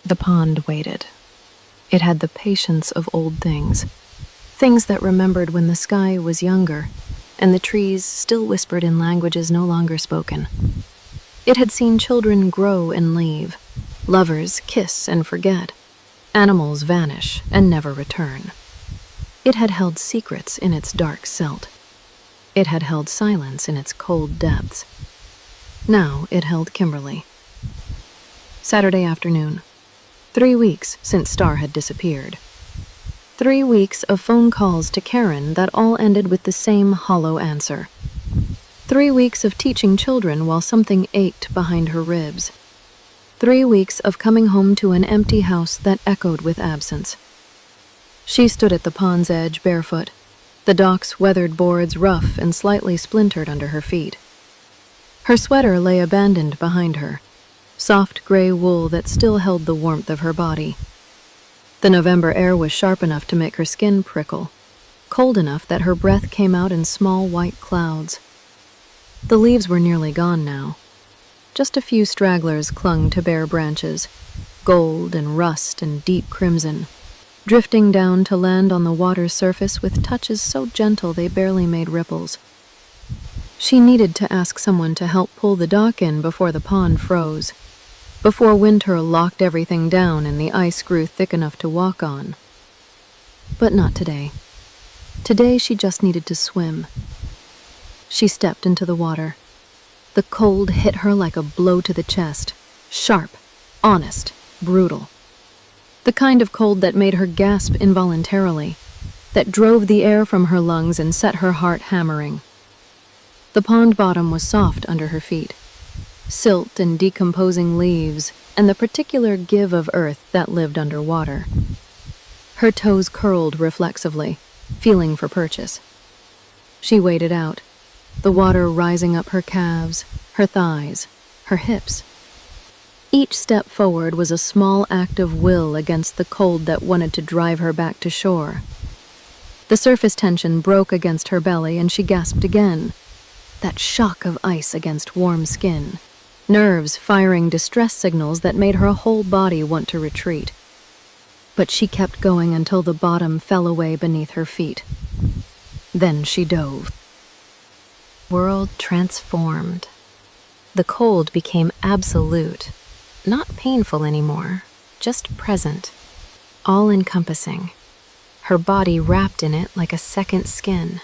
The pond waited. It had the patience of old things, things that remembered when the sky was younger and the trees still whispered in languages no longer spoken. It had seen children grow and leave, lovers kiss and forget, animals vanish and never return. It had held secrets in its dark silt. It had held silence in its cold depths. Now it held Kimberly. Saturday afternoon. 3 weeks since Star had disappeared. 3 weeks of phone calls to Karen that all ended with the same hollow answer. 3 weeks of teaching children while something ached behind her ribs. 3 weeks of coming home to an empty house that echoed with absence. She stood at the pond's edge barefoot, the dock's weathered boards rough and slightly splintered under her feet. Her sweater lay abandoned behind her, soft gray wool that still held the warmth of her body. The November air was sharp enough to make her skin prickle, cold enough that her breath came out in small white clouds. The leaves were nearly gone now. Just a few stragglers clung to bare branches, gold and rust and deep crimson, drifting down to land on the water's surface with touches so gentle they barely made ripples. She needed to ask someone to help pull the dock in before the pond froze, before winter locked everything down and the ice grew thick enough to walk on. But not today. Today she just needed to swim. She stepped into the water. The cold hit her like a blow to the chest, sharp, honest, brutal. The kind of cold that made her gasp involuntarily, that drove the air from her lungs and set her heart hammering. The pond bottom was soft under her feet, silt and decomposing leaves, and the particular give of earth that lived underwater. Her toes curled reflexively, feeling for purchase. She waded out, the water rising up her calves, her thighs, her hips. Each step forward was a small act of will against the cold that wanted to drive her back to shore. The surface tension broke against her belly and she gasped again. That shock of ice against warm skin, nerves firing distress signals that made her whole body want to retreat. But she kept going until the bottom fell away beneath her feet. Then she dove. World transformed. The cold became absolute, not painful anymore, just present, all-encompassing, her body wrapped in it like a second skin.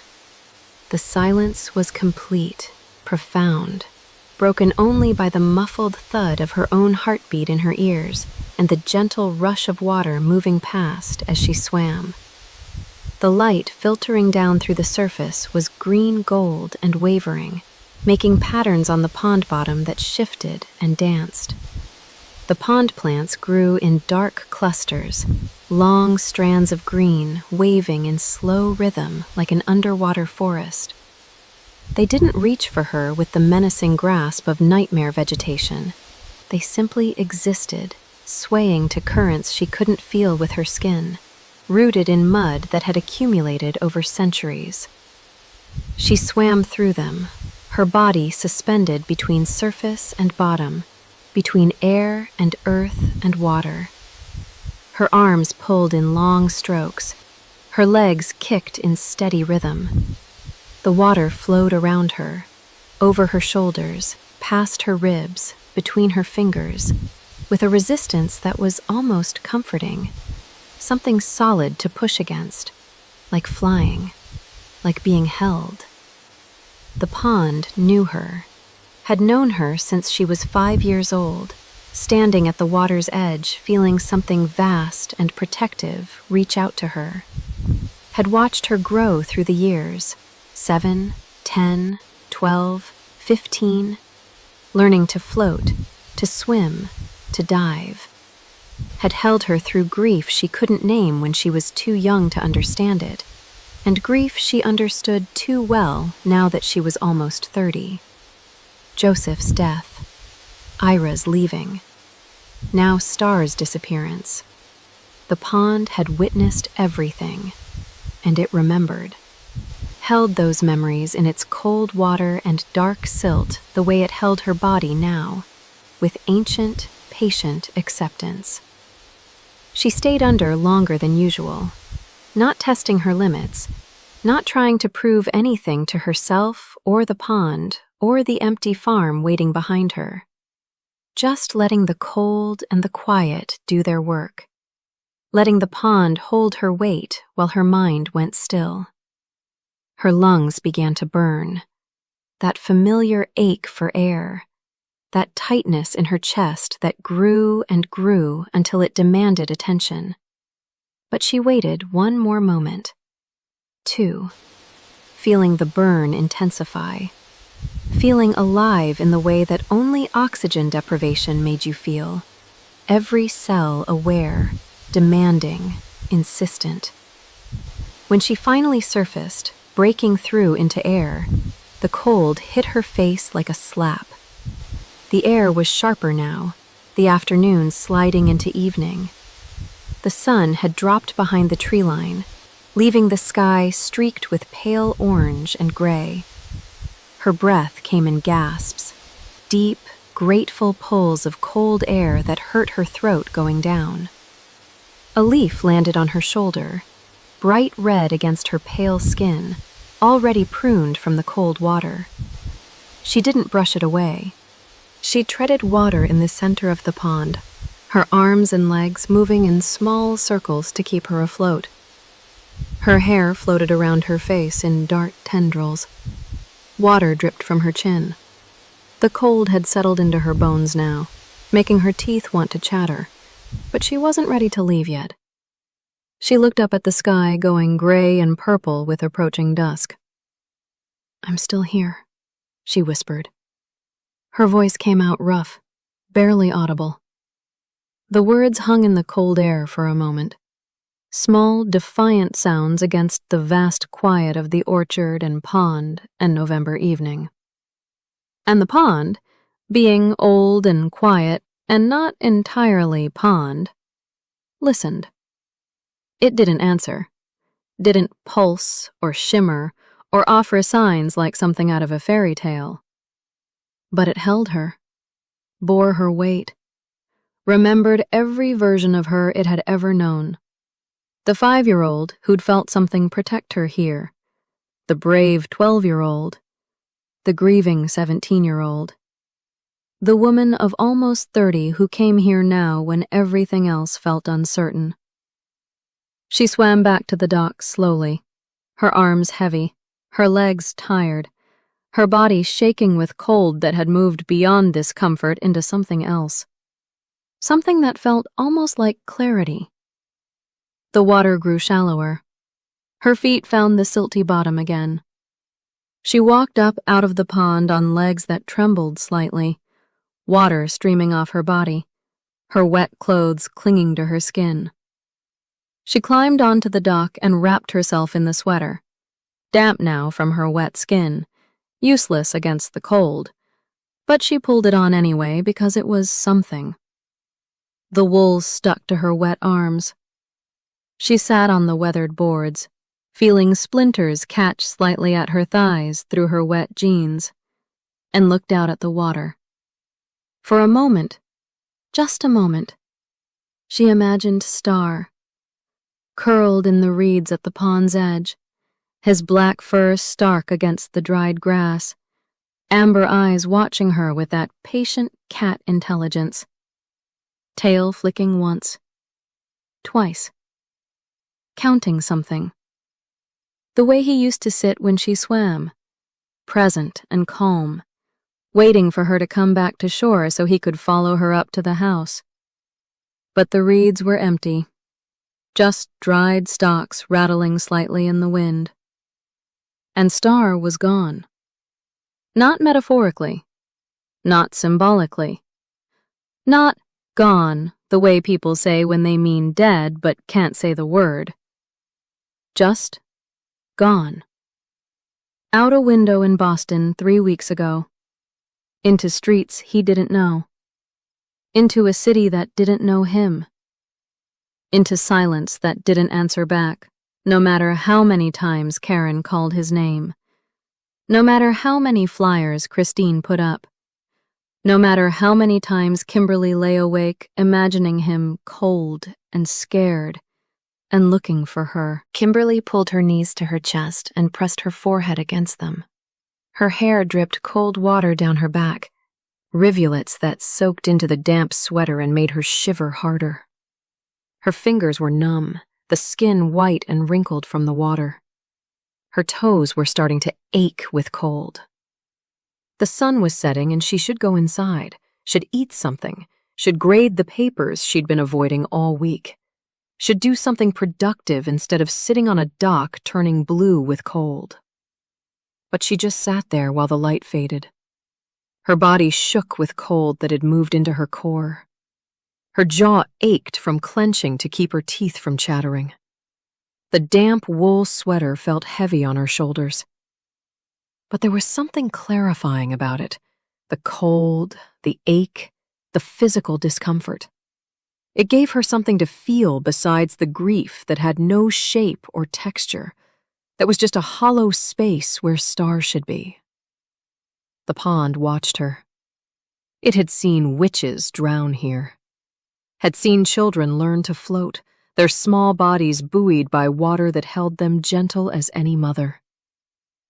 The silence was complete, profound, broken only by the muffled thud of her own heartbeat in her ears and the gentle rush of water moving past as she swam. The light filtering down through the surface was green gold and wavering, making patterns on the pond bottom that shifted and danced. The pond plants grew in dark clusters, long strands of green waving in slow rhythm like an underwater forest. They didn't reach for her with the menacing grasp of nightmare vegetation. They simply existed, swaying to currents she couldn't feel with her skin, rooted in mud that had accumulated over centuries. She swam through them, her body suspended between surface and bottom, between air and earth and water. Her arms pulled in long strokes, her legs kicked in steady rhythm. The water flowed around her, over her shoulders, past her ribs, between her fingers, with a resistance that was almost comforting, something solid to push against, like flying, like being held. The pond knew her, had known her since she was 5 years old, standing at the water's edge, feeling something vast and protective reach out to her, had watched her grow through the years, 7, 10, 12, 15, learning to float, to swim, to dive, had held her through grief she couldn't name when she was too young to understand it, and grief she understood too well now that she was almost 30. Joseph's death, Ira's leaving, now Star's disappearance. The pond had witnessed everything, and it remembered, held those memories in its cold water and dark silt the way it held her body now, with ancient, patient acceptance. She stayed under longer than usual, not testing her limits, not trying to prove anything to herself or the pond or the empty farm waiting behind her. Just letting the cold and the quiet do their work. Letting the pond hold her weight while her mind went still. Her lungs began to burn. That familiar ache for air. That tightness in her chest that grew and grew until it demanded attention. But she waited one more moment. 2. Feeling the burn intensify. Feeling alive in the way that only oxygen deprivation made you feel. Every cell aware, demanding, insistent. When she finally surfaced, breaking through into air, the cold hit her face like a slap. The air was sharper now, the afternoon sliding into evening. The sun had dropped behind the tree line, leaving the sky streaked with pale orange and gray. Her breath came in gasps, deep, grateful pulls of cold air that hurt her throat going down. A leaf landed on her shoulder, bright red against her pale skin, already pruned from the cold water. She didn't brush it away. She treaded water in the center of the pond, her arms and legs moving in small circles to keep her afloat. Her hair floated around her face in dark tendrils. Water dripped from her chin. The cold had settled into her bones now, making her teeth want to chatter, but she wasn't ready to leave yet. She looked up at the sky going gray and purple with approaching dusk. "I'm still here," she whispered. Her voice came out rough, barely audible. The words hung in the cold air for a moment. Small, defiant sounds against the vast quiet of the orchard and pond and November evening. And the pond, being old and quiet and not entirely pond, listened. It didn't answer, didn't pulse or shimmer or offer signs like something out of a fairy tale. But it held her, bore her weight, remembered every version of her it had ever known. The 5-year-old who'd felt something protect her here, the brave 12-year-old, the grieving 17-year-old, the woman of almost 30 who came here now when everything else felt uncertain. She swam back to the dock slowly, her arms heavy, her legs tired, her body shaking with cold that had moved beyond discomfort into something else. Something that felt almost like clarity. The water grew shallower. Her feet found the silty bottom again. She walked up out of the pond on legs that trembled slightly, water streaming off her body, her wet clothes clinging to her skin. She climbed onto the dock and wrapped herself in the sweater, damp now from her wet skin, useless against the cold, but she pulled it on anyway because it was something. The wool stuck to her wet arms. She sat on the weathered boards, feeling splinters catch slightly at her thighs through her wet jeans, and looked out at the water. For a moment, just a moment, she imagined Star, curled in the reeds at the pond's edge, his black fur stark against the dried grass, amber eyes watching her with that patient cat intelligence. Tail flicking once, twice, counting something. The way he used to sit when she swam, present and calm, waiting for her to come back to shore so he could follow her up to the house. But the reeds were empty, just dried stalks rattling slightly in the wind. And Star was gone. Not metaphorically, not symbolically, not gone the way people say when they mean dead but can't say the word. Just gone. Out a window in Boston 3 weeks ago. Into streets he didn't know. Into a city that didn't know him. Into silence that didn't answer back, no matter how many times Karen called his name. No matter how many flyers Christine put up. No matter how many times Kimberly lay awake imagining him cold and scared and looking for her. Kimberly pulled her knees to her chest and pressed her forehead against them. Her hair dripped cold water down her back, rivulets that soaked into the damp sweater and made her shiver harder. Her fingers were numb, the skin white and wrinkled from the water. Her toes were starting to ache with cold. The sun was setting and she should go inside, should eat something, should grade the papers she'd been avoiding all week, should do something productive instead of sitting on a dock turning blue with cold. But she just sat there while the light faded. Her body shook with cold that had moved into her core. Her jaw ached from clenching to keep her teeth from chattering. The damp wool sweater felt heavy on her shoulders. But there was something clarifying about it, the cold, the ache, the physical discomfort. It gave her something to feel besides the grief that had no shape or texture, that was just a hollow space where stars should be. The pond watched her. It had seen witches drown here, had seen children learn to float, their small bodies buoyed by water that held them gentle as any mother,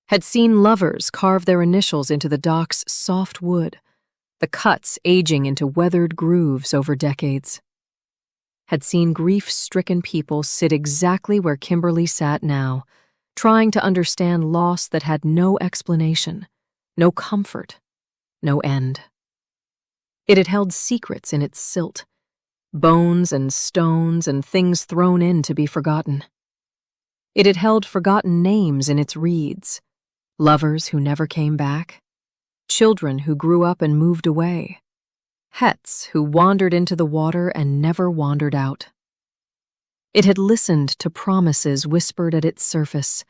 had seen lovers carve their initials into the dock's soft wood, the cuts aging into weathered grooves over decades, had seen grief-stricken people sit exactly where Kimberly sat now, trying to understand loss that had no explanation, no comfort, no end. It had held secrets in its silt, bones and stones and things thrown in to be forgotten. It had held forgotten names in its reeds, lovers who never came back, children who grew up and moved away, hets who wandered into the water and never wandered out. It had listened to promises whispered at its surface,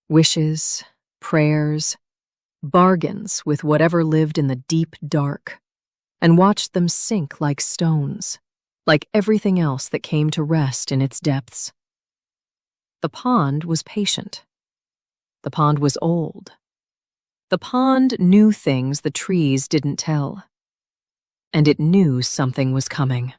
wishes, prayers, bargains with whatever lived in the deep dark, and watched them sink like stones, like everything else that came to rest in its depths. The pond was patient. The pond was old. The pond knew things the trees didn't tell. And it knew something was coming.